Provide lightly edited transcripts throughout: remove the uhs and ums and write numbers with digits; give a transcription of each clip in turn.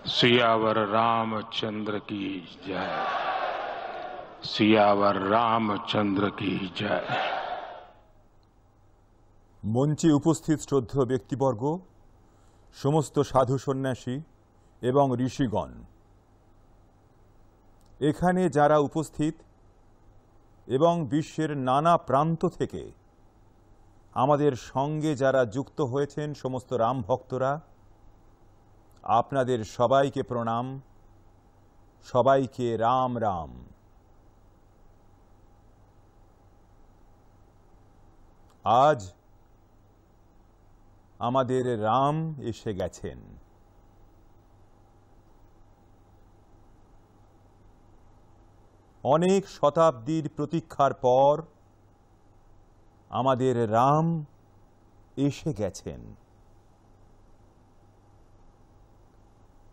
सियावर रामचंद्र की जय। सियावर रामचंद्र की जय। মঞ্চে উপস্থিত শ্রদ্ধেয় ব্যক্তিবর্গ, সমস্ত সাধু সন্ন্যাসী এবং ঋষিগণ, এখানে যারা উপস্থিত এবং বিশ্বের নানা প্রান্ত থেকে আমাদের সঙ্গে যারা যুক্ত হয়েছেন, সমস্ত রাম ভক্তরা, আপনাদের সবাইকে প্রণাম, সবাইকে রাম রাম। আজ আমাদের রাম এসে গেছেন। অনেক শতাব্দীর প্রতীক্ষার পর আমাদের রাম এসে গেছেন।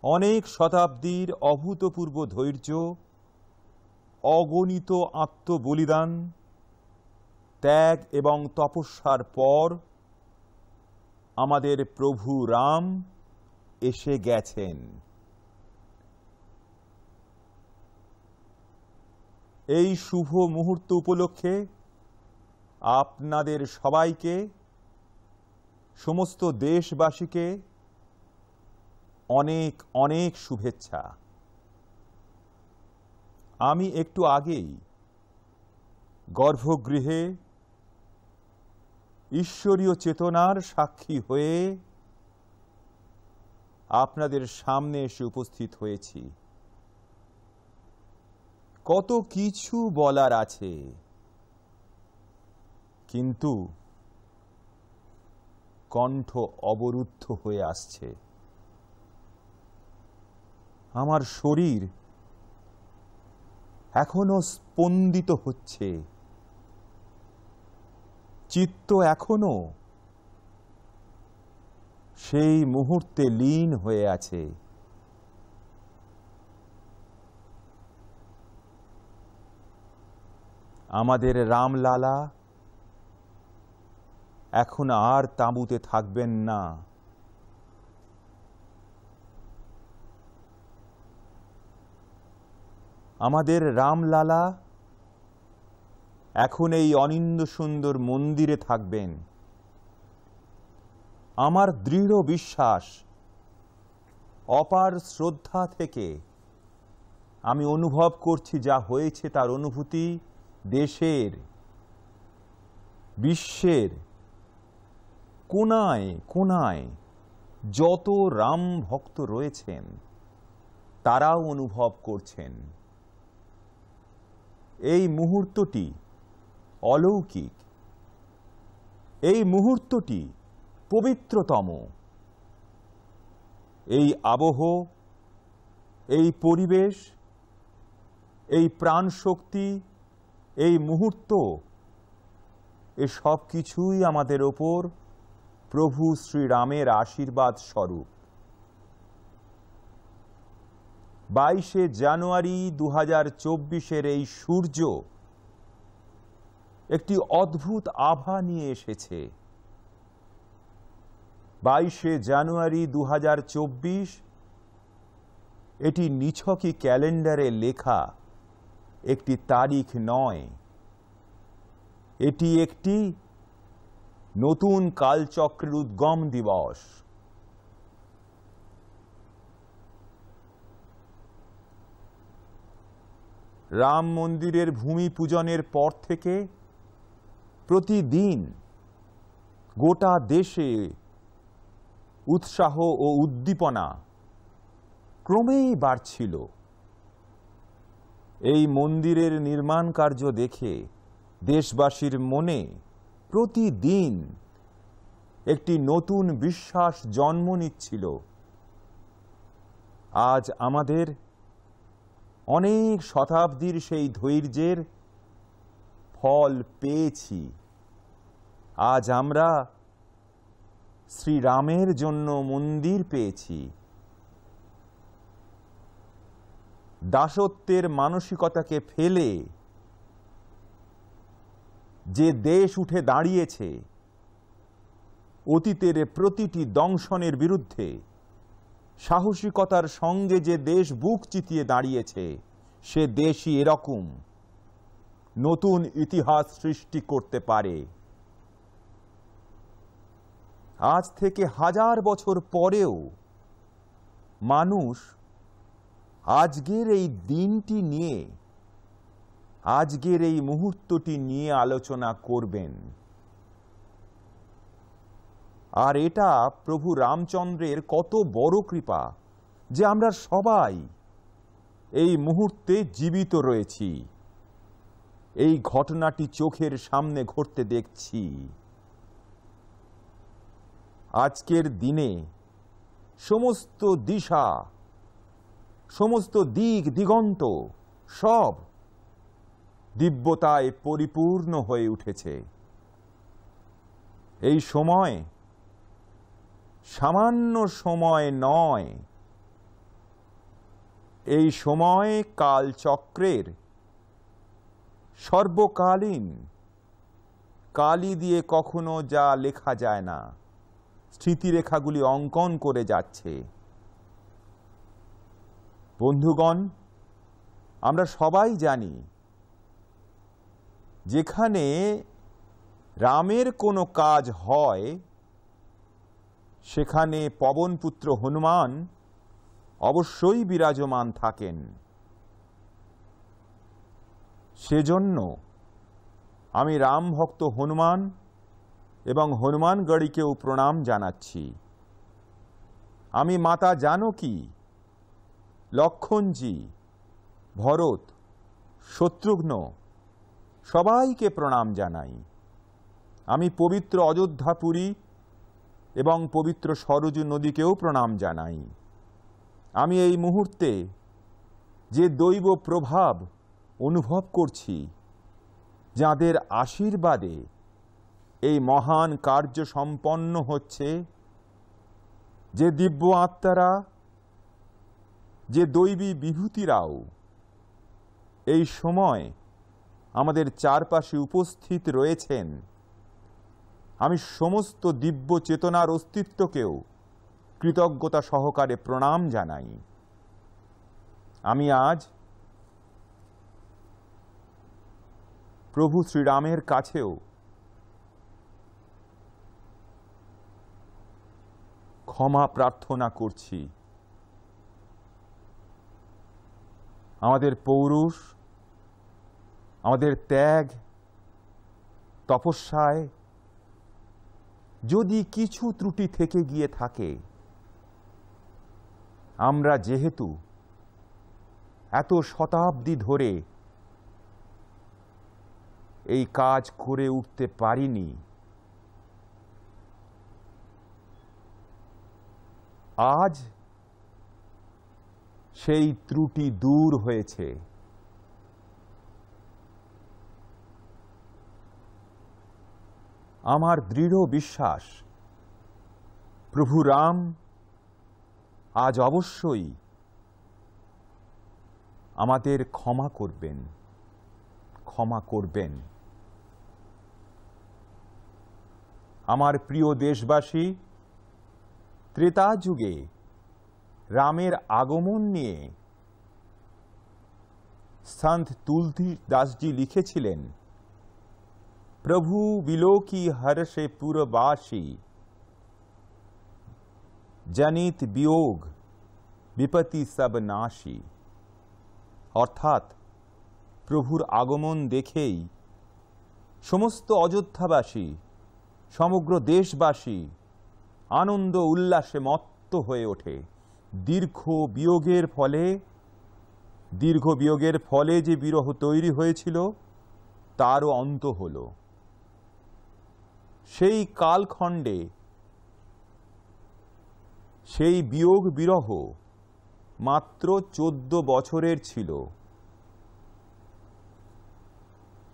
অনেক শতাব্দীর অভূতপূর্ব ধৈর্য, অগণিত আত্মবলিদান, ত্যাগ এবং তপস্যার পর আমাদের প্রভু রাম এসে গেছেন। এই শুভ মুহূর্ত উপলক্ষে আপনাদের সবাইকে, সমস্ত দেশবাসীকে অনেক অনেক শুভেচ্ছা। আমি একটু আগেই গর্ভগৃহে ঈশ্বরীয় চেতনার সাক্ষী হয়ে আপনাদের সামনে এসে উপস্থিত হয়েছি। কত কিছু বলার আছে, কিন্তু কণ্ঠ অবরুদ্ধ হয়ে আসছে। আমার শরীর এখনো স্পন্দিত হচ্ছে, চিত্ত এখনো সেই মুহূর্তে লীন হয়ে আছে। আমাদের রামলালা এখন আর তাঁবুতে থাকবেন না। আমাদের রামলালা এখন এই অনিন্দ্য সুন্দর মন্দিরে থাকবেন। আমার দৃঢ় বিশ্বাস, অপার শ্রদ্ধা থেকে আমি অনুভব করছি, যা হয়েছে তার অনুভূতি দেশের, বিশ্বের কোনায় কোনায় যত রাম ভক্ত রয়েছেন তারাও অনুভব করছেন। এই মুহূর্তটি অলৌকিক, এই মুহূর্তটি পবিত্রতম। এই আবহ, এই পরিবেশ, এই প্রাণশক্তি, এই মুহূর্ত, এ সব কিছুই আমাদের ওপর প্রভু শ্রীরামের আশীর্বাদ স্বরূপ। 22শে জানুয়ারি 2024-এর এই সূর্য একটি অদ্ভুত আভা নিয়ে এসেছে। 22শে জানুয়ারি 2024 এটি নিছকই ক্যালেন্ডারে লেখা একটি তারিখ নয়, এটি একটি নতুন কালচক্রের উদ্গম দিবস। রাম মন্দিরের ভূমি পূজনের পর থেকে প্রতিদিন গোটা দেশে উৎসাহ ও উদ্দীপনা ক্রমেই বাড়ছিল। এই মন্দিরের নির্মাণ কার্য দেখে দেশবাসীর মনে প্রতিদিন একটি নতুন বিশ্বাস জন্ম নিচ্ছিল। আজ আমাদের অনেক শতাব্দীর সেই ধৈর্যের ফল পেয়েছি। আজ আমরা শ্রীরামের জন্য মন্দির পেয়েছি। দাসত্বের মানসিকতাকে ফেলে যে দেশ উঠে দাঁড়িয়েছে, অতীতের প্রতিটি দংশনের বিরুদ্ধে সাহসিকতার সঙ্গে যে দেশ বুক চিতিয়ে দাঁড়িয়েছে, সে দেশই এরকম নতুন ইতিহাস সৃষ্টি করতে পারে। আজ থেকে 1000 বছর পরেও মানুষ আজকের এই দিনটি নিয়ে, আজকের এই মুহূর্তটি নিয়ে আলোচনা করবেন। আর এটা প্রভু রামচন্দ্রের কত বড় কৃপা যে আমরা সবাই এই মুহূর্তে জীবিত রয়েছি, এই ঘটনাটি চোখের সামনে ঘটতে দেখছি। আজকের দিনে সমস্ত দিশা, সমস্ত দিক দিগন্ত সব দিব্যতায় পরিপূর্ণ হয়ে উঠেছে। এই সময় সামান্য সময় নয়, এই সময় কালচক্রের সর্বকালীন, কালি দিয়ে কখনো যা লেখা যায় না, স্মৃতিরেখাগুলি অঙ্কন করে যাচ্ছে। বন্ধুগণ, আমরা সবাই জানি যেখানে রামের কোনো কাজ হয় সেখানে পবনপুত্র হনুমান অবশ্যই বিরাজমান থাকেন। সেজন্য আমি রাম ভক্ত হনুমান এবং হনুমানগড়িকেও প্রণাম জানাচ্ছি। আমি মাতা জানকী, লক্ষণজি, ভরত, শত্রুঘ্ন সবাইকে প্রণাম জানাই। আমি পবিত্র অযোধ্যাপুরী এবং পবিত্র সরযূ নদীকেও প্রণাম জানাই। আমি এই মুহূর্তে যে দৈব প্রভাব অনুভব করছি, যাদের আশীর্বাদে এই মহান কার্য সম্পন্ন হচ্ছে, যে দিব্য আত্মারা, যে দৈবী বিভূতিরাও এই সময় আমাদের চারপাশে উপস্থিত রয়েছেন, আমি সমস্ত দিব্য চেতনার অস্তিত্বকেও কৃতজ্ঞতা সহকারে প্রণাম জানাই। আমি আজ প্রভু শ্রীরামের কাছেও ক্ষমা প্রার্থনা করছি। আমাদের পৌরুষ, আমাদের ত্যাগ, তপস্যায় যদি কিছু ত্রুটি থেকে গিয়ে থাকে, আমরা যেহেতু এত শতাব্দী ধরে এই কাজ করে উঠতে পারিনি, আজ সেই ত্রুটি দূর হয়েছে। আমার দৃঢ় বিশ্বাস প্রভু রাম আজ অবশ্যই আমাদের ক্ষমা করবেন, ক্ষমা করবেন। আমার প্রিয় দেশবাসী, ত্রেতা যুগে রামের আগমন নিয়ে সন্ত তুলসীদাসজি লিখেছিলেন, প্রভু বিলোকি হর্ষে পুরবাসী, জনিত বিয়োগ বিপত্তি সব নাশী। অর্থাৎ প্রভুর আগমন দেখেই সমস্ত অযোধ্যাবাসী, সমগ্র দেশবাসী আনন্দ উল্লাসে মত্ত হয়ে ওঠে। দীর্ঘ বিয়োগের ফলে যে বিরহ তৈরি হয়েছিল তারও অন্ত হল। সেই কালখণ্ডে সেই বিয়োগ বিরহ মাত্র 14 বছরের ছিল।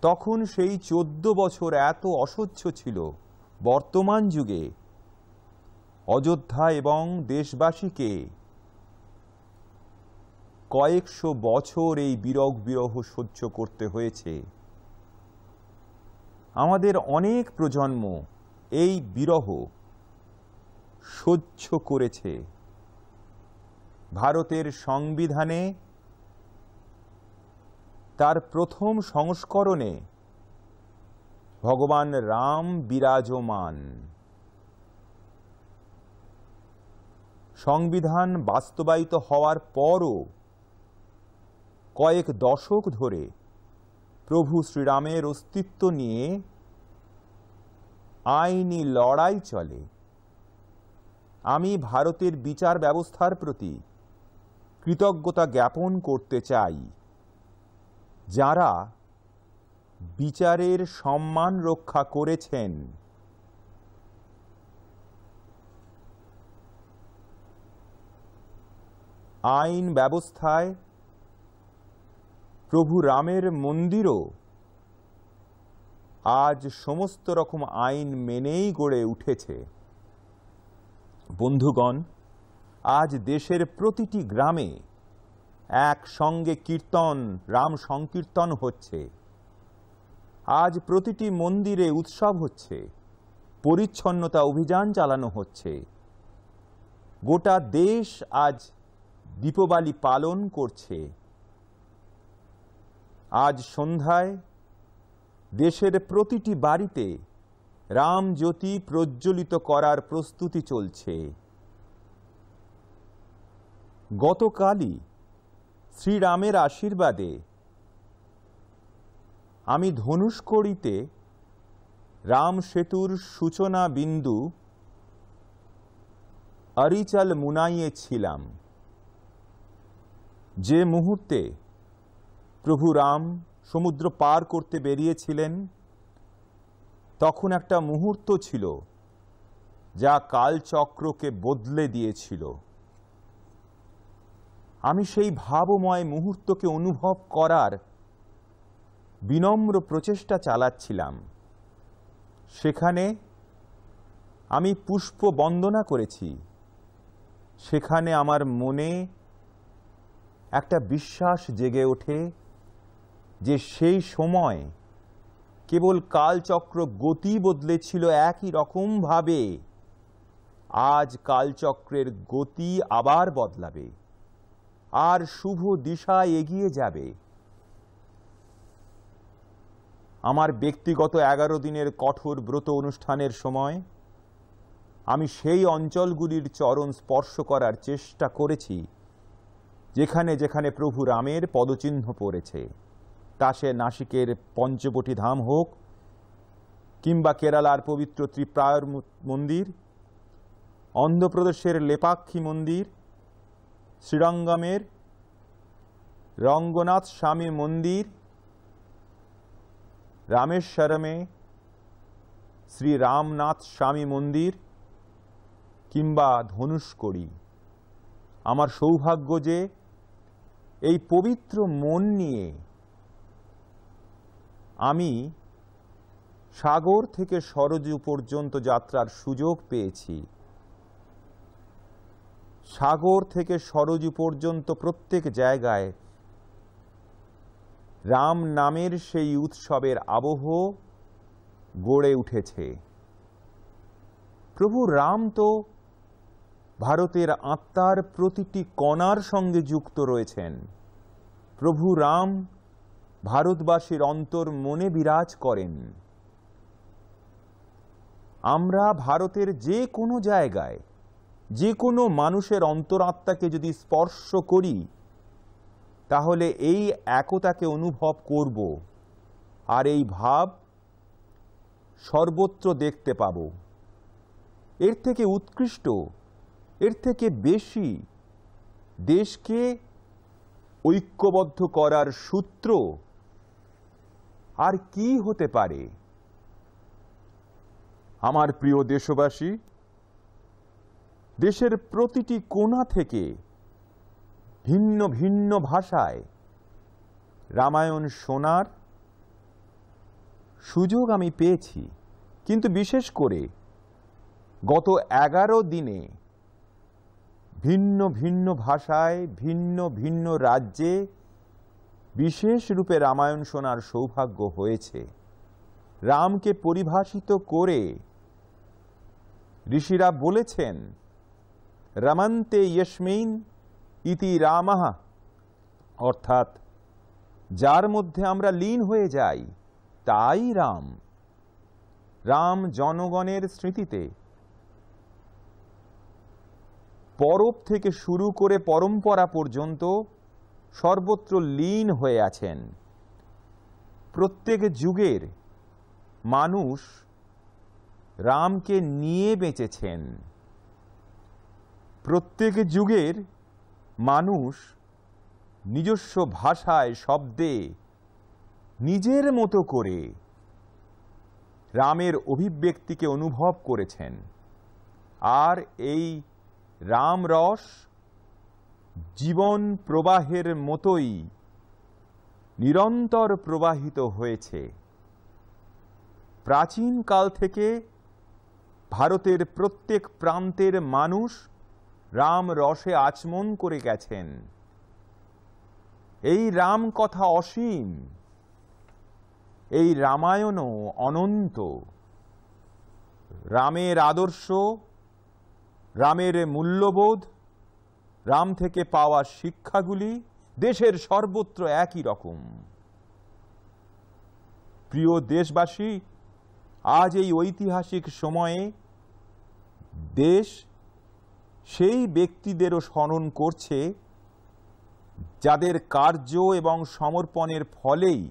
তখন সেই 14 বছর এত অসহ্য ছিল। বর্তমান যুগে অযোধ্যা এবং দেশবাসীকে কয়েকশো বছর এই বিরহ সহ্য করতে হয়েছে। আমাদের অনেক প্রজন্ম এই বিরহ সহ্য করেছে, ভারতের সংবিধানে তার প্রথম সংস্করণে ভগবান রাম বিরাজমান। সংবিধান বাস্তবায়িত হওয়ার পরও কয়েক দশক ধরে প্রভু শ্রীরামের অস্তিত্ব নিয়ে আইনি লড়াই চলে। আমি ভারতের বিচার ব্যবস্থার প্রতি কৃতজ্ঞতা জ্ঞাপন করতে চাই, যারা বিচারের সম্মান রক্ষা করেছেন। আইন ব্যবস্থায় প্রভু রামের মন্দিরও আজ সমস্ত রকম আইন মেনেই গড়ে উঠেছে। বন্ধুগণ, আজ দেশের প্রতিটি গ্রামে একসঙ্গে কীর্তন, রাম সংকীর্তন হচ্ছে। আজ প্রতিটি মন্দিরে উৎসব হচ্ছে, পরিচ্ছন্নতা অভিযান চালানো হচ্ছে। গোটা দেশ আজ দীপাবলি পালন করছে। আজ সন্ধ্যায় দেশের প্রতিটি বাড়িতে রামজ্যোতি প্রজ্বলিত করার প্রস্তুতি চলছে। গতকালই শ্রীরামের আশীর্বাদে আমি ধনুষ্কড়িতে রাম সেতুর সূচনা বিন্দু অরিচাল মুনাইয়ে ছিলাম। যে মুহূর্তে প্রভু রাম সমুদ্র পার করতে বেরিয়েছিলেন, তখন একটা মুহূর্ত ছিল যা কালচক্রকে বদলে দিয়েছিল। আমি সেই ভাবময় মুহূর্তকে অনুভব করার বিনম্র প্রচেষ্টা চালাচ্ছিলাম। সেখানে আমি পুষ্প বন্দনা করেছি। সেখানে আমার মনে একটা বিশ্বাস জেগে ওঠে যে সেই সময় কেবল কালচক্র গতি বদলেছিল, একই রকমভাবে আজ কালচক্রের গতি আবার বদলাবে আর শুভ দিশায় এগিয়ে যাবে। আমার ব্যক্তিগত 11 দিনের কঠোর ব্রত অনুষ্ঠানের সময় আমি সেই অঞ্চলগুলির চরণ স্পর্শ করার চেষ্টা করেছি যেখানে যেখানে প্রভু রামের পদচিহ্ন পড়েছে। তা সে নাসিকের পঞ্চবটি ধাম হোক, কিংবা কেরালার পবিত্র ত্রিপ্রায়র মন্দির, অন্ধ্রপ্রদেশের লেপাক্ষী মন্দির, শ্রীরঙ্গমের রঙ্গনাথ স্বামী মন্দির, রামেশ্বরমে শ্রী রামনাথ স্বামী মন্দির, কিংবা ধনুষ্কড়ি। আমার সৌভাগ্য যে এই পবিত্র মন নিয়ে আমি সাগর থেকে সরজু পর্যন্ত যাত্রার সুযোগ পেয়েছি। সাগর থেকে সরজু পর্যন্ত প্রত্যেক জায়গায় রাম নামের সেই উৎসবের আবহ গড়ে উঠেছে। প্রভু রাম তো ভারতের আত্মার প্রতিটি কণার সঙ্গে যুক্ত রয়েছেন। প্রভু রাম ভারতবাসীর অন্তর মনে বিরাজ করেন। আমরা ভারতের যে কোনো জায়গায় যে কোনো মানুষের অন্তরাত্মাকে যদি স্পর্শ করি, তাহলে এই একতাকে অনুভব করব, আর এই ভাব সর্বত্র দেখতে পাব। এর থেকে উৎকৃষ্ট, এর থেকে বেশি দেশকে ঐক্যবদ্ধ করার সূত্র আর কি হতে পারে? আমার প্রিয় দেশবাসী, দেশের প্রতিটি কোণা থেকে ভিন্ন ভিন্ন ভাষায় রামায়ণ শোনার সুযোগ আমি পেয়েছি। কিন্তু বিশেষ করে গত 11 দিনে ভিন্ন ভিন্ন ভাষায় ভিন্ন ভিন্ন রাজ্যে বিশেষ রূপে রামায়ণ শোনার সৌভাগ্য হয়েছে। রামকে পরিভাষিত করে ঋষিরা বলেছেন, রমন্তে ইয়স্মিন ইতি রামঃ, অর্থাৎ যার মধ্যে আমরা লীন হয়ে যাই তাই রাম। রাম জনগণের স্মৃতিতে পরব থেকে শুরু করে পরম্পরা পর্যন্ত সর্বত্র লীন হয়ে আছেন। প্রত্যেক যুগের মানুষ রামকে নিয়ে বেঁচেছেন। প্রত্যেক যুগের মানুষ নিজস্ব ভাষায়, শব্দে, নিজের মতো করে রামের অভিব্যক্তিকে অনুভব করেছেন। আর এই রামরস জীবন প্রবাহের মতোই নিরন্তর প্রবাহিত হয়েছে। প্রাচীনকাল থেকে ভারতের প্রত্যেক প্রান্তের মানুষ রাম রসে আচমন করে গেছেন। এই রাম কথা অসীম, এই রামায়ণও অনন্ত। রামের আদর্শ, রামের মূল্যবোধ, রাম থেকে পাওয়া শিক্ষাগুলি দেশের সর্বত্র একই রকম। প্রিয় দেশবাসী, আজ এই ঐতিহাসিক সময়ে দেশ সেই ব্যক্তিদেরও স্মরণ করছে যাদের কার্য এবং সমর্পণের ফলেই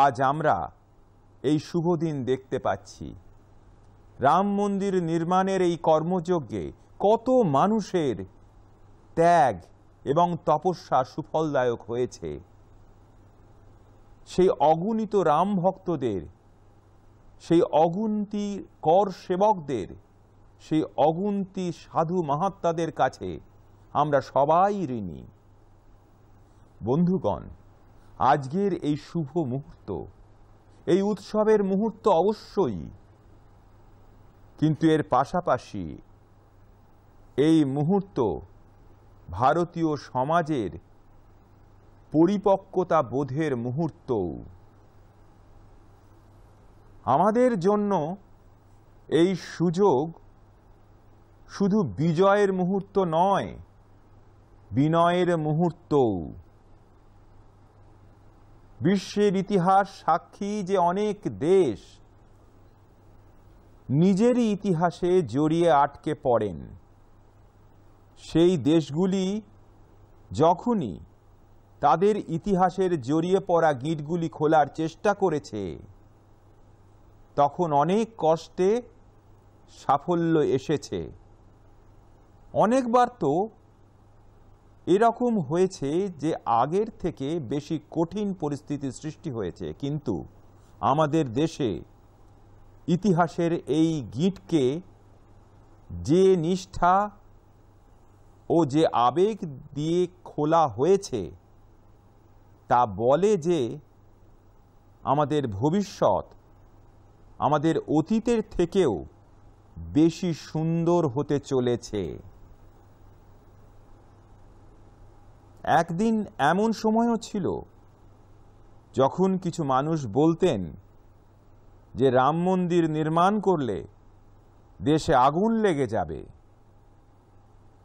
আজ আমরা এই শুভ দিন দেখতে পাচ্ছি। রাম মন্দির নির্মাণের এই কর্মযজ্ঞে কত মানুষের ত্যাগ এবং তপস্যা সুফলদায়ক হয়েছে। সেই অগণিত রাম ভক্তদের, সেই অগুন্তি কর সেবকদের, সেই অগুন্তি সাধু মহাত্মাদের কাছে আমরা সবাই ঋণী। বন্ধুগণ, আজকের এই শুভ মুহূর্ত, এই উৎসবের মুহূর্ত অবশ্যই, কিন্তু এর পাশাপাশি এই মুহূর্ত ভারতীয় সমাজের পরিপক্কতা বোধের মুহূর্ত। আমাদের জন্য এই সুযোগ শুধু বিজয়ের মুহূর্ত নয়, বিনয়ের মুহূর্ত। বিশ্বের ইতিহাস সাক্ষী যে অনেক দেশ নিজেরই ইতিহাসে জড়িয়ে আটকে পড়েন। সেই দেশগুলি যখনই তাদের ইতিহাসের জড়িয়ে পড়া গিঁটগুলি খোলার চেষ্টা করেছে, তখন অনেক কষ্টে সাফল্য এসেছে। অনেকবার তো এরকম হয়েছে যে আগের থেকে বেশি কঠিন পরিস্থিতির সৃষ্টি হয়েছে, কিন্তু আমাদের দেশে ইতিহাসের এই গিঁটকে যে নিষ্ঠা ও যে আবেগ দিয়ে খোলা হয়েছে, তা বলে যে আমাদের ভবিষ্যৎ আমাদের অতীতের থেকেও বেশি সুন্দর হতে চলেছে। একদিন এমন সময়ও ছিল যখন কিছু মানুষ বলতেন যে রাম মন্দির নির্মাণ করলে দেশে আগুন লেগে যাবে।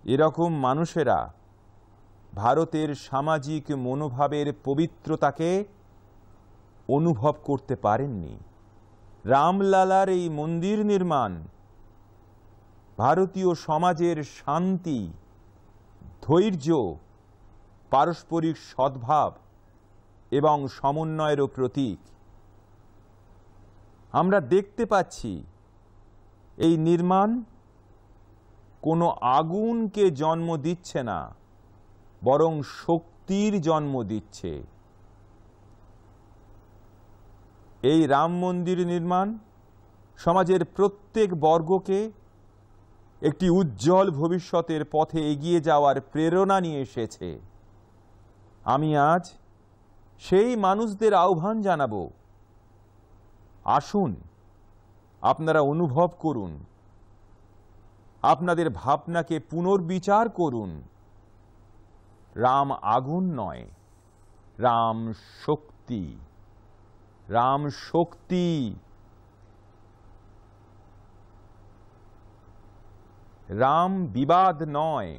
এরকম মানুষেরা ভারতের সামাজিক মনোভাবের পবিত্রতাকে অনুভব করতে পারেননি। রামলালার এই মন্দির নির্মাণ ভারতীয় সমাজের শান্তি, ধৈর্য, পারস্পরিক সদ্ভাব এবং সমন্বয়েরও প্রতীক। আমরা দেখতে পাচ্ছি এই নির্মাণ কোনো আগুনকে জন্ম দিচ্ছে না, বরং শক্তির জন্ম দিচ্ছে। এই রাম মন্দির নির্মাণ সমাজের প্রত্যেক বর্গকে একটি উজ্জ্বল ভবিষ্যতের পথে এগিয়ে যাওয়ার প্রেরণা নিয়ে এসেছে। আমি আজ সেই মানুষদের আহ্বান জানাবো, আসুন আপনারা অনুভব করুন, আপনাদের ভাবনাকে পুনর্বিচার করুন। রাম আগুন নয়, রাম শক্তি। রাম শক্তি। রাম বিবাদ নয়,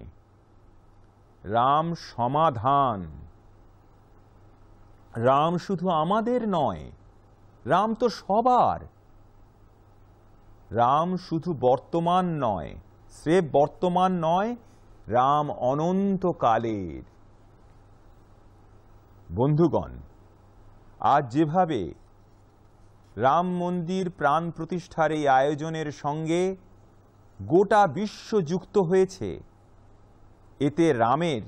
রাম সমাধান। রাম শুধু আমাদের নয়, রাম তো সবার। রাম শুধু বর্তমান নয়, স্রেফ বর্তমান নয়, রাম অনন্তকালের। বন্ধুগণ, আজ যেভাবে রাম মন্দির প্রাণ প্রতিষ্ঠার এই আয়োজনের সঙ্গে গোটা বিশ্ব যুক্ত হয়েছে, এতে রামের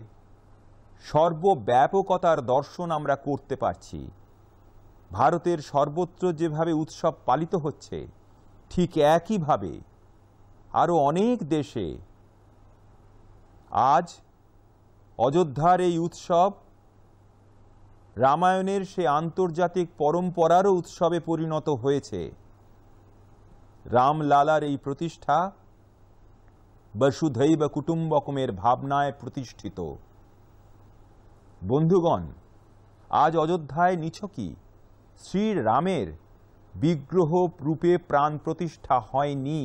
সর্বব্যাপকতার দর্শন আমরা করতে পারছি। ভারতের সর্বত্র যেভাবে উৎসব পালিত হচ্ছে, ঠিক একইভাবে আরও অনেক দেশে আজ অযোধ্যার এই উৎসব রামায়ণের সে আন্তর্জাতিক পরম্পরারও উৎসবে পরিণত হয়েছে। রামলালার এই প্রতিষ্ঠা বসুধৈব কুটুম্বকমের ভাবনায় প্রতিষ্ঠিত। বন্ধুগণ, আজ অযোধ্যায় নিছকই শ্রীরামের বিগ্রহ রূপে প্রাণ প্রতিষ্ঠা হয়নি,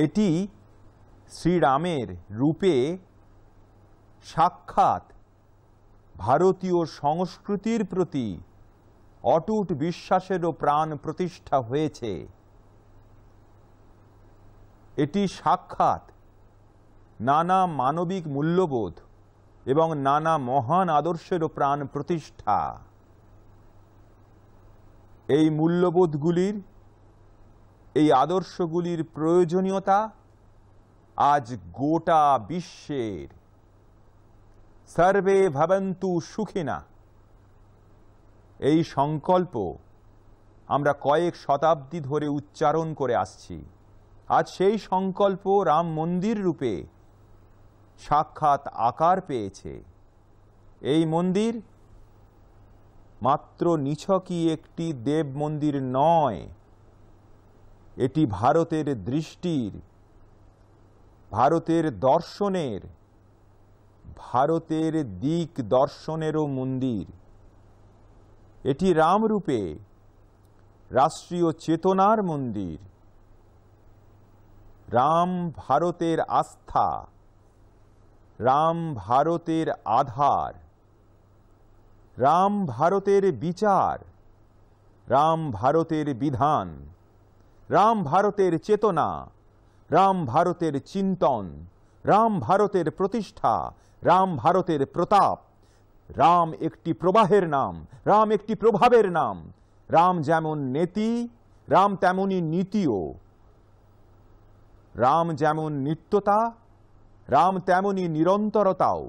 এটি শ্রীরামের রূপে সাক্ষাৎ ভারতীয় সংস্কৃতির প্রতি অটুট বিশ্বাসেরও প্রাণ প্রতিষ্ঠা হয়েছে। এটি সাক্ষাৎ নানা মানবিক মূল্যবোধ এবং নানা মহান আদর্শেরও প্রাণ প্রতিষ্ঠা। এই মূল্যবোধগুলির, এই আদর্শগুলির প্রয়োজনীয়তা আজ গোটা বিশ্বের। সর্বে ভবন্তু সুখিনা, এই সংকল্প আমরা কয়েক শতাব্দী ধরে উচ্চারণ করে আসছি। আজ সেই সংকল্প রাম মন্দির রূপে সাক্ষাৎ আকার পেয়েছে। এই মন্দির মাত্র নিছকই একটি দেব মন্দির নয়, এটি ভারতের দৃষ্টির, ভারতের দর্শনের, ভারতের দিক দর্শনেরও মন্দির। এটি রামরূপে রাষ্ট্রীয় চেতনার মন্দির। রাম ভারতের আস্থা, রাম ভারতের আধার, রাম ভারতের বিচার, রাম ভারতের বিধান, রাম ভারতের চেতনা, রাম ভারতের চিন্তন, রাম ভারতের প্রতিষ্ঠা, রাম ভারতের প্রতাপ। রাম একটি প্রবাহের নাম, রাম একটি প্রভাবের নাম। রাম যেমন নেতি, রাম তেমনি নীতিও। রাম যেমন নিত্যতা, রাম তেমনি নিরন্তরতাও।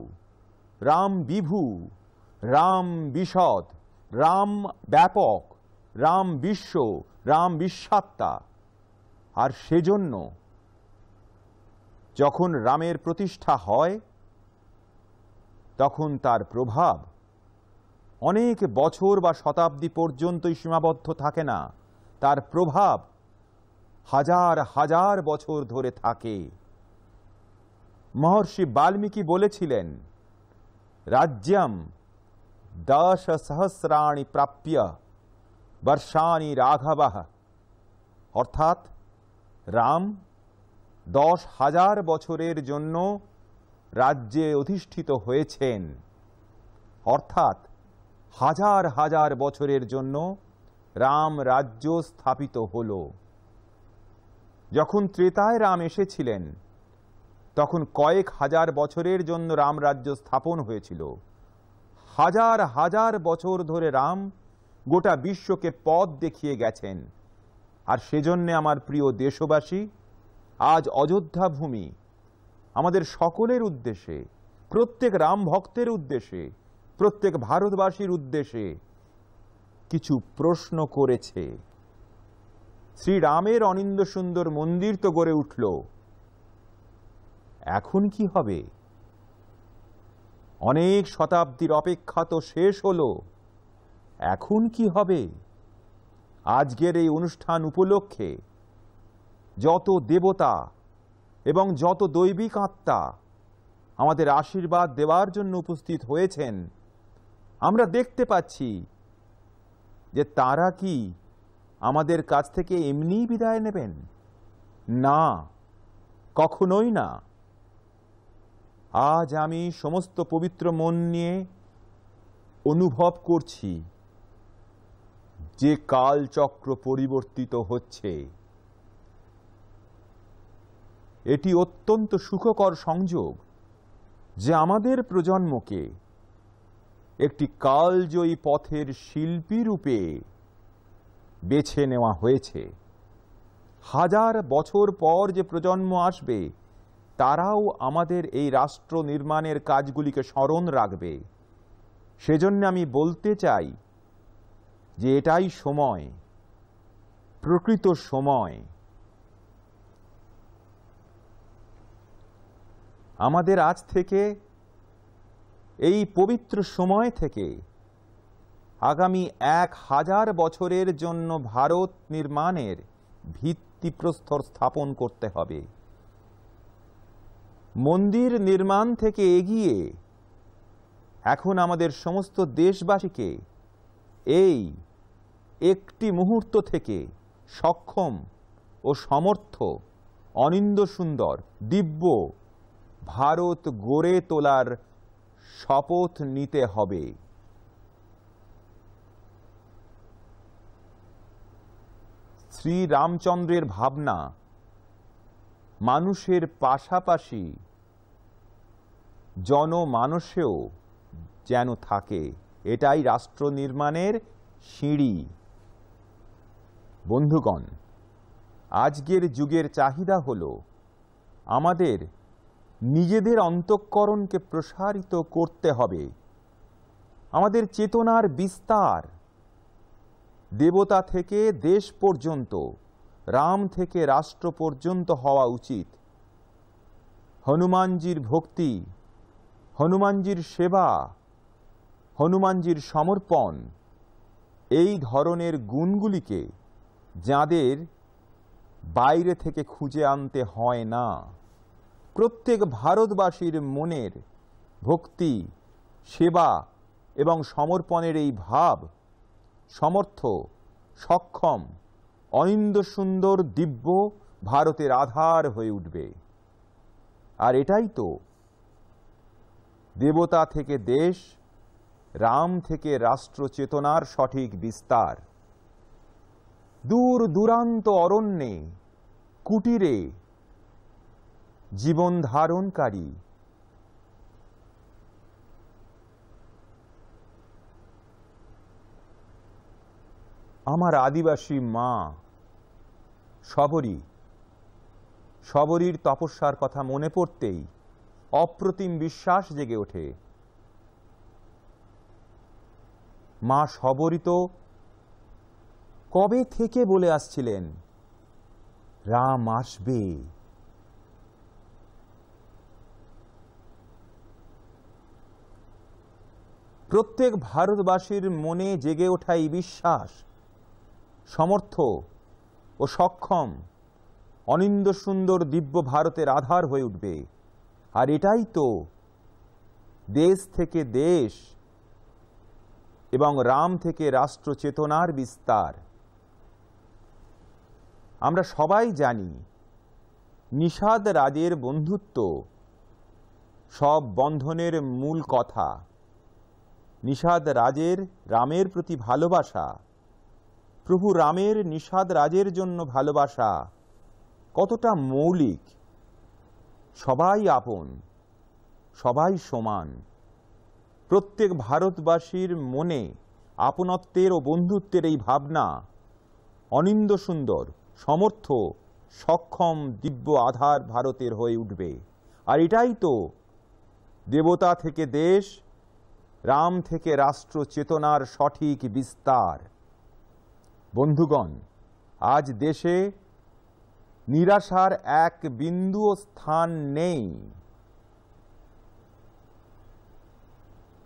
রাম বিভু, রাম বিশদ, রাম ব্যাপক, রাম বিশ্ব, রাম বিশ্বাত্মা। আর সেজন্য যখন রামের প্রতিষ্ঠা হয়, তখন তার প্রভাব অনেক বছর বা শতাব্দী পর্যন্তই সীমাবদ্ধ থাকে না, তার প্রভাব হাজার হাজার বছর ধরে থাকে। মহর্ষি বাল্মীকি বলেছিলেন, রাজ্যম 10 সহস্রাণি প্রাপ্য বর্ষাণি রাঘবঃ। অর্থাৎ রাম 10,000 বছরের জন্য রাজ্যে অধিষ্ঠিত হয়েছেন। অর্থাৎ হাজার হাজার বছরের জন্য রাম রাজ্য স্থাপিত হল। যখন ত্রেতায় রাম এসেছিলেন, তখন কয়েক হাজার বছরের জন্য রাম রাজ্য স্থাপন হয়েছিল। হাজার হাজার বছর ধরে রাম গোটা বিশ্বকে পথ দেখিয়ে গেছেন। আর সেজন্য আমার প্রিয় দেশবাসী, আজ অযোধ্যা ভূমি আমাদের সকলের উদ্দেশ্যে, প্রত্যেক রাম ভক্তের উদ্দেশ্যে, প্রত্যেক ভারতবাসীর উদ্দেশ্যে কিছু প্রশ্ন করেছে। শ্রীরামের অনিন্দ্য সুন্দর মন্দির তো গড়ে উঠল, এখন কি হবে? অনেক শতাব্দীর অপেক্ষা তো শেষ হলো, এখন কি হবে? আজকের এই অনুষ্ঠান উপলক্ষে যত দেবতা এবং যত দৈবিক আত্মা আমাদের আশীর্বাদ দেওয়ার জন্য উপস্থিত হয়েছেন, আমরা দেখতে পাচ্ছি যে তারা কি আমাদের কাছ থেকে এমনি বিদায় নেবেন? না, কখনোই না। আজ আমি সমস্ত পবিত্র মন নিয়ে অনুভব করছি যে কালচক্র পরিবর্তিত হচ্ছে। এটি অত্যন্ত সুখকর সংযোগ যে আমাদের প্রজন্মকে একটি কালজয়ী পথের শিল্পী রূপে বেছে নেওয়া হয়েছে। হাজার বছর পর যে প্রজন্ম আসবে তারাও আমাদের এই রাষ্ট্র নির্মাণের কাজগুলিকে স্মরণ রাখবে। সেজন্য আমি বলতে চাই যে এটাই সময়, প্রকৃত সময়। আমাদের আজ থেকে, এই পবিত্র সময় থেকে আগামী 1000 বছরের জন্য ভারত নির্মাণের ভিত্তিপ্রস্তর স্থাপন করতে হবে। মন্দির নির্মাণ থেকে এগিয়ে এখন আমাদের সমস্ত দেশবাসীকে এই একটি মুহূর্ত থেকে সক্ষম ও সমর্থ অনিন্দ্য সুন্দর দিব্য ভারত গড়ে তোলার শপথ নিতে হবে। শ্রী রামচন্দ্রের ভাবনা মানুষের পাশাপাশি জনমানসেও যেন থাকে, এটাই রাষ্ট্র নির্মাণের সিঁড়ি। বন্ধুগণ, আজকের যুগের চাহিদা হলো আমাদের নিজেদের অন্তঃকরণকে প্রসারিত করতে হবে। আমাদের চেতনার বিস্তার দেবতা থেকে দেশ পর্যন্ত, রাম থেকে রাষ্ট্র পর্যন্ত হওয়া উচিত। হনুমানজির ভক্তি, হনুমানজির সেবা, হনুমানজির সমর্পণ, এই ধরনের গুণগুলিকে যাদের বাইরে থেকে খুঁজে আনতে হয় না, প্রত্যেক ভারতবাসীর মনের ভক্তি, সেবা এবং সমর্পণের এই ভাব সমর্থ, সক্ষম, অনিন্দ্য সুন্দর দিব্য ভারতের আধার হয়ে উঠবে। আর এটাই তো দেবতা থেকে দেশ, রাম থেকে রাষ্ট্র চেতনার সঠিক বিস্তার। দূর দূরান্ত অরণ্যে, কুটিরে জীবন ধারণকারী আমার আদিবাসী মা শবরীর তপস্যার কথা মনে পড়তেই অপ্রতিম বিশ্বাস জেগে ওঠে। মা শবরী তো কবে থেকে বলে আসছিলেন রাম আসবে। প্রত্যেক ভারতবাসীর মনে জেগে ওঠা এই বিশ্বাস সমর্থ ও সক্ষম অনিন্দ্য সুন্দর দিব্য ভারতের আধার হয়ে উঠবে। আর এটাই তো দেশ থেকে দেশ এবং রাম থেকে রাষ্ট্র চেতনার বিস্তার। আমরা সবাই জানি নিষাদ রাজের বন্ধুত্ব সব বন্ধনের মূল কথা। নিষাদ রাজের রামের প্রতি ভালোবাসা, প্রভু রামের নিষাদ রাজের জন্য ভালোবাসা কতটা মৌলিক। সবাই আপন, সবাই সমান। প্রত্যেক ভারতবাসীর মনে আপনত্বের ও বন্ধুত্বের এই ভাবনা অনিন্দ্য সুন্দর, সমর্থ, সক্ষম দিব্য আধার ভারতের হয়ে উঠবে। আর এটাই তো দেবতা থেকে দেশ, রাম থেকে রাষ্ট্র চেতনার সঠিক বিস্তার। বন্ধুগণ, আজ দেশে নিরাশার এক বিন্দুও স্থান নেই।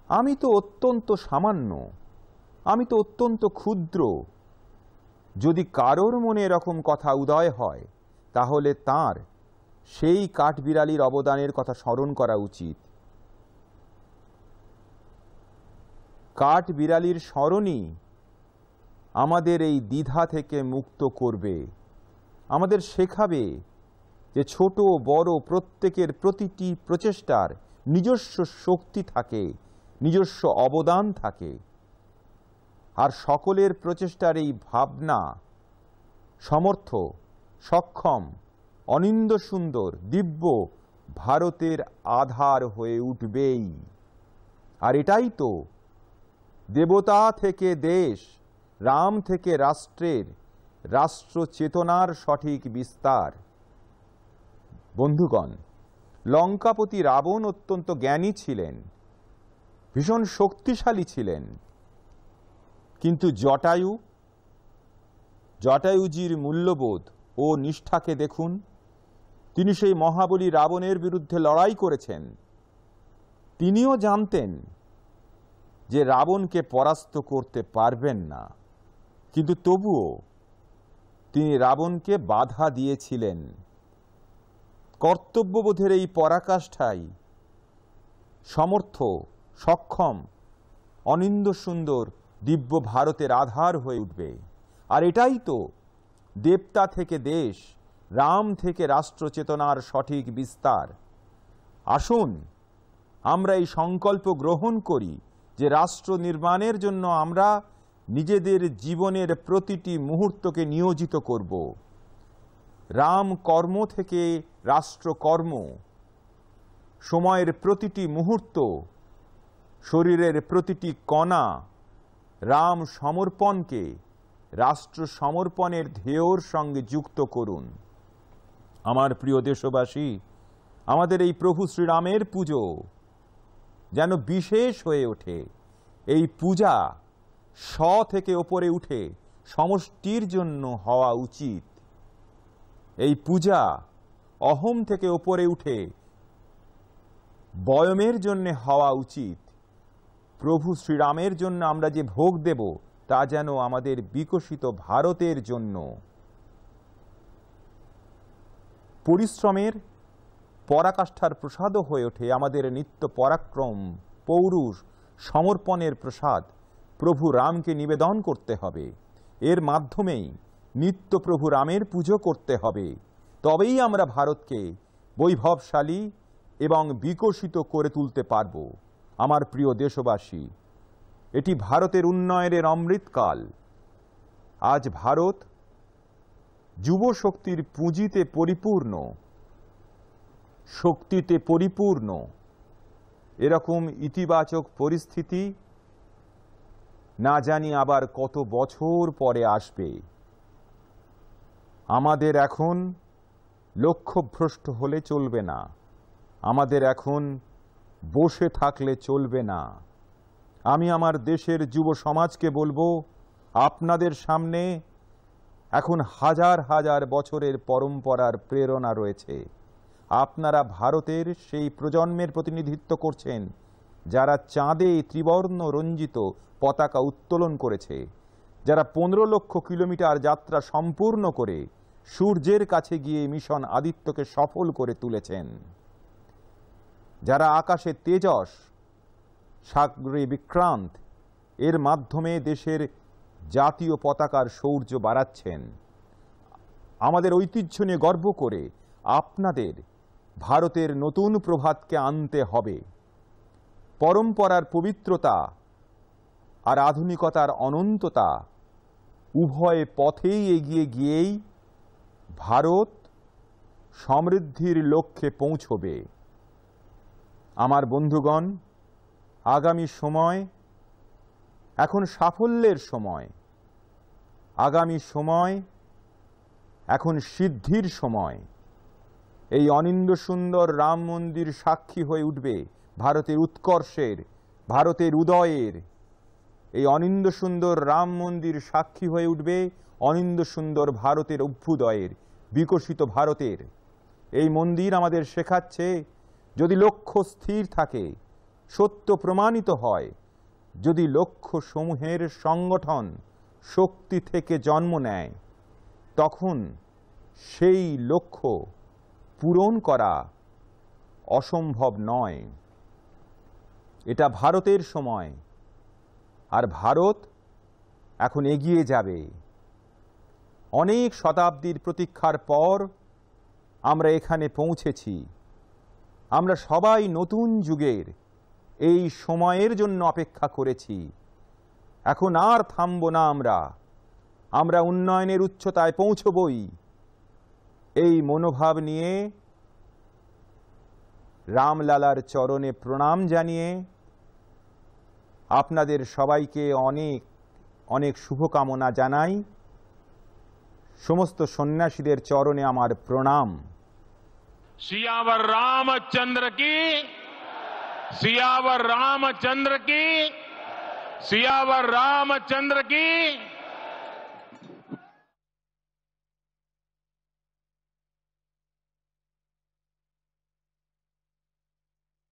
আমি তো অত্যন্ত সামান্য, আমি তো অত্যন্ত ক্ষুদ্র। যদি কারোর মনে এরকম কথা উদয় হয় তাহলে তার সেই কাঠবিড়ালির অবদানের কথা স্মরণ করা উচিত। কাঠবিড়ালির স্মরণই আমাদের এই দ্বিধা থেকে মুক্ত করবে, আমাদের শেখাবে যে ছোট বড় প্রত্যেকের প্রতিটি প্রচেষ্টার নিজস্ব শক্তি থাকে, নিজস্ব অবদান থাকে। আর সকলের প্রচেষ্টার এই ভাবনা সমর্থ, সক্ষম, অনিন্দ্য সুন্দর দিব্য ভারতের আধার হয়ে উঠবেই। আর এটাই তো দেবতা থেকে দেশ, রাম থেকে রাষ্ট্রের, রাষ্ট্র চেতনার সঠিক বিস্তার। বন্ধুগণ, লঙ্কাপতি রাবণ অত্যন্ত জ্ঞানী ছিলেন, ভীষণ শক্তিশালী ছিলেন, কিন্তু জটায়ুজির মূল্যবোধ ও নিষ্ঠাকে দেখুন। তিনি সেই মহাবলী রাবণের বিরুদ্ধে লড়াই করেছেন। তিনিও জানতেন যে রাবণকে পরাস্ত করতে পারবেন না, কিন্তু তবুও তিনি রাবণকে বাধা দিয়েছিলেন। কর্তব্যবোধের এই পরাকাষ্ঠাই সমর্থ, সক্ষম, অনিন্দ্য সুন্দর দিব্য ভারতের আধার হয়ে উঠবে। আর এটাই তো দেবতা থেকে দেশ, রাম থেকে রাষ্ট্র চেতনার সঠিক বিস্তার। আসুন আমরা এই সংকল্প গ্রহণ করি যে রাষ্ট্র নির্মাণের জন্য আমরা নিজেদের জীবনের প্রতিটি মুহূর্তকে নিয়োজিত করব। রাম কর্ম থেকে রাষ্ট্রকর্ম, সময়ের প্রতিটি মুহূর্ত, শরীরের প্রতিটি কণা রাম সমর্পণকে রাষ্ট্র সমর্পণের ধ্যেয়র সঙ্গে যুক্ত করুন। আমার প্রিয় দেশবাসী, আমাদের এই প্রভু শ্রীরামের পুজো যেন বিশেষ হয়ে ওঠে। এই পূজা স্ব থেকে ওপরে উঠে সমষ্টির জন্য হওয়া উচিত। এই পূজা অহম থেকে ওপরে উঠে বয়মের জন্য হওয়া উচিত। প্রভু শ্রীরামের জন্য আমরা যে ভোগ দেব তা যেন আমাদের বিকশিত ভারতের জন্য। পরিশ্রমের পরাকাষ্ঠার প্রসাদও হয়ে ওঠে আমাদের নিত্য পরাক্রম, পৌরুষ, সমর্পণের প্রসাদ প্রভু রামকে নিবেদন করতে হবে। এর মাধ্যমেই নিত্য প্রভু রামের পুজো করতে হবে। তবেই আমরা ভারতকে বৈভবশালী এবং বিকশিত করে তুলতে পারব। আমার প্রিয় দেশবাসী, এটি ভারতের উন্নয়নের অমৃতকাল। আজ ভারত যুব শক্তির পুঁজিতে পরিপূর্ণ, শক্তিতে পরিপূর্ণ। এরকম ইতিবাচক পরিস্থিতি না জানি আবার কত বছর পরে আসবে। আমাদের এখন লক্ষ্যভ্রষ্ট হলে চলবে না, আমাদের এখন বসে থাকলে চলবে না। আমি আমার দেশের যুব সমাজকে বলবো, আপনাদের সামনে এখন হাজার হাজার বছরের পরম্পরার প্রেরণা রয়েছে। আপনারা ভারতের সেই প্রজন্মের প্রতিনিধিত্ব করছেন যারা চাঁদে ত্রিবর্ণ রঞ্জিত পতাকা উত্তোলন করেছে, যারা 15 লক্ষ কিলোমিটার যাত্রা সম্পূর্ণ করে সূর্যের কাছে গিয়ে মিশন আদিত্যকে সফল করে তুলেছেন, যারা আকাশে তেজস, সাগরে বিক্রান্ত এর মাধ্যমে দেশের জাতীয় পতাকার শৌর্য বাড়াচ্ছেন। আমাদের ঐতিহ্য নিয়ে গর্ব করে আপনাদের ভারতের নতুন প্রভাতকে আনতে হবে। পরম্পরার পবিত্রতা আর আধুনিকতার অনন্ততা উভয় পথেই এগিয়ে গিয়েই ভারত সমৃদ্ধির লক্ষ্যে পৌঁছবে। আমার বন্ধুগণ, আগামী সময় এখন সাফল্যের সময়, আগামী সময় এখন সিদ্ধির সময়। এই অনিন্দ্য সুন্দর রাম মন্দির সাক্ষী হয়ে উঠবে ভারতের উৎকর্ষের, ভারতের উদয়ের। এই অনিন্দ্য সুন্দর রাম মন্দির সাক্ষী হয়ে উঠবে অনিন্দ্য সুন্দর ভারতের অভ্যুদয়ের, বিকশিত ভারতের। এই মন্দির আমাদের শেখাচ্ছে, যদি লক্ষ্য স্থির থাকে, সত্য প্রমাণিত হয়, যদি লক্ষ্য সমূহের সংগঠন শক্তি থেকে জন্ম নেয়, তখন সেই লক্ষ্য পূরণ করা অসম্ভব নয়। এটা ভারতের সময়, আর ভারত এখন এগিয়ে যাবে। অনেক শতাব্দীর প্রতীক্ষার পর আমরা এখানে পৌঁছেছি। আমরা সবাই নতুন যুগের এই সময়ের জন্য অপেক্ষা করেছি। এখন আর থামব না আমরা উন্নয়নের উচ্চতায় পৌঁছবই। এই মনোভাব নিয়ে রামলালার চরণে প্রণাম জানিয়ে আপনাদের সবাইকে অনেক অনেক শুভকামনা জানাই। সমস্ত সন্ন্যাসীদের চরণে আমার প্রণাম। सियावर रामचंद्र की, सियावर रामचंद्र की, सियावर रामचंद्र की।